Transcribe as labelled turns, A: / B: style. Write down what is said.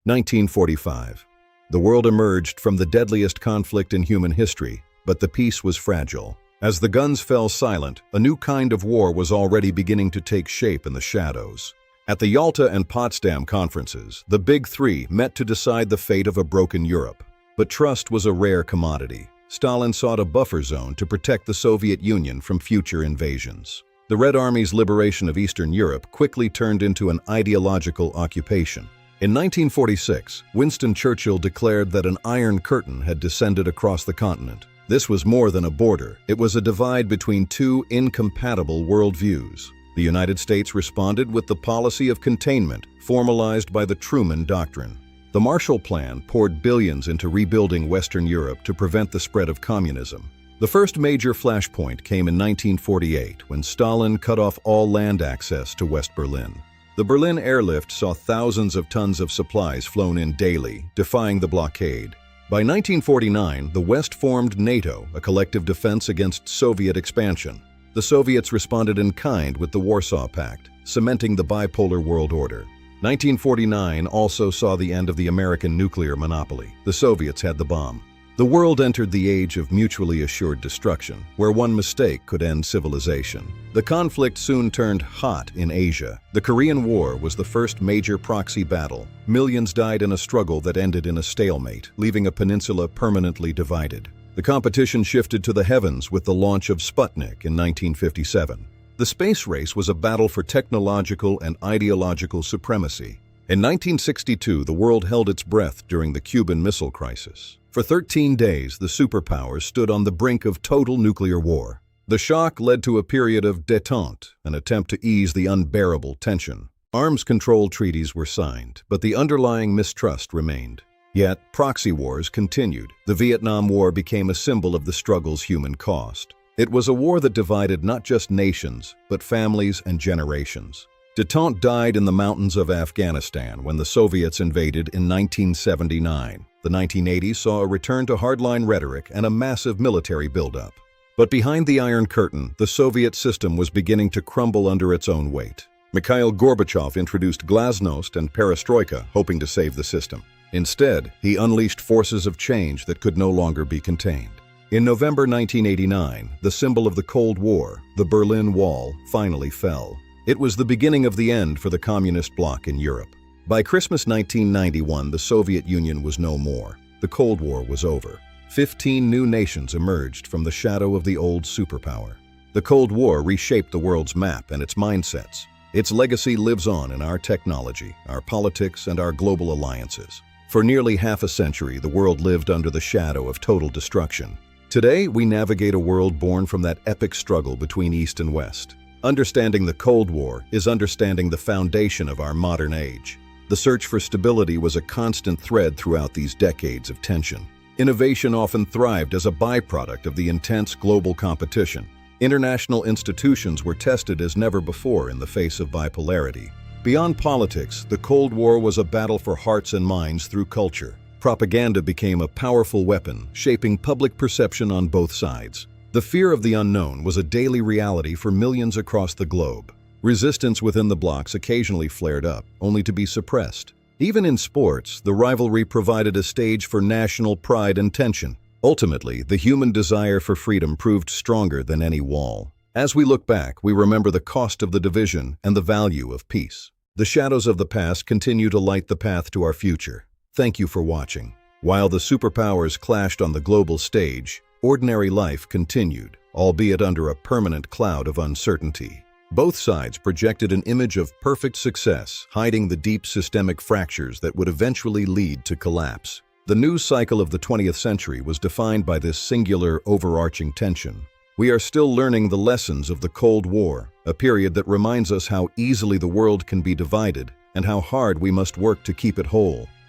A: 1945. The world emerged from the deadliest conflict in human history, but the peace was fragile. As the guns fell silent, a new kind of war was already beginning to take shape in the shadows. At the Yalta and Potsdam conferences, the Big Three met to decide the fate of a broken Europe. But trust was a rare commodity. Stalin sought a buffer zone to protect the Soviet Union from future invasions. The Red Army's liberation of Eastern Europe quickly turned into an ideological occupation. In 1946, Winston Churchill declared that an Iron Curtain had descended across the continent. This was more than a border. It was a divide between two incompatible worldviews. The United States responded with the policy of containment, formalized by the Truman Doctrine. The Marshall Plan poured billions into rebuilding Western Europe to prevent the spread of communism. The first major flashpoint came in 1948 when Stalin cut off all land access to West Berlin. The Berlin airlift saw thousands of tons of supplies flown in daily, defying the blockade. By 1949, the West formed NATO, a collective defense against Soviet expansion. The Soviets responded in kind with the Warsaw Pact, cementing the bipolar world order. 1949 also saw the end of the American nuclear monopoly. The Soviets had the bomb. The world entered the age of mutually assured destruction, where one mistake could end civilization. The conflict soon turned hot in Asia. The Korean War was the first major proxy battle. Millions died in a struggle that ended in a stalemate, leaving a peninsula permanently divided. The competition shifted to the heavens with the launch of Sputnik in 1957. The space race was a battle for technological and ideological supremacy. In 1962, the world held its breath during the Cuban Missile Crisis. For 13 days, the superpowers stood on the brink of total nuclear war. The shock led to a period of détente, an attempt to ease the unbearable tension. Arms control treaties were signed, but the underlying mistrust remained. Yet, proxy wars continued. The Vietnam War became a symbol of the struggle's human cost. It was a war that divided not just nations, but families and generations. Détente died in the mountains of Afghanistan when the Soviets invaded in 1979. The 1980s saw a return to hardline rhetoric and a massive military buildup. But behind the Iron Curtain, the Soviet system was beginning to crumble under its own weight. Mikhail Gorbachev introduced glasnost and perestroika, hoping to save the system. Instead, he unleashed forces of change that could no longer be contained. In November 1989, the symbol of the Cold War, the Berlin Wall, finally fell. It was the beginning of the end for the communist bloc in Europe. By Christmas 1991, the Soviet Union was no more. The Cold War was over. 15 new nations emerged from the shadow of the old superpower. The Cold War reshaped the world's map and its mindsets. Its legacy lives on in our technology, our politics, and our global alliances. For nearly half a century, the world lived under the shadow of total destruction. Today, we navigate a world born from that epic struggle between East and West. Understanding the Cold War is understanding the foundation of our modern age. The search for stability was a constant thread throughout these decades of tension. Innovation often thrived as a byproduct of the intense global competition. International institutions were tested as never before in the face of bipolarity. Beyond politics, the Cold War was a battle for hearts and minds through culture. Propaganda became a powerful weapon, shaping public perception on both sides. The fear of the unknown was a daily reality for millions across the globe. Resistance within the blocs occasionally flared up, only to be suppressed. Even in sports, the rivalry provided a stage for national pride and tension. Ultimately, the human desire for freedom proved stronger than any wall. As we look back, we remember the cost of the division and the value of peace. The shadows of the past continue to light the path to our future. Thank you for watching. While the superpowers clashed on the global stage, ordinary life continued, albeit under a permanent cloud of uncertainty. Both sides projected an image of perfect success, hiding the deep systemic fractures that would eventually lead to collapse. The news cycle of the 20th century was defined by this singular, overarching tension. We are still learning the lessons of the Cold War, a period that reminds us how easily the world can be divided and how hard we must work to keep it whole.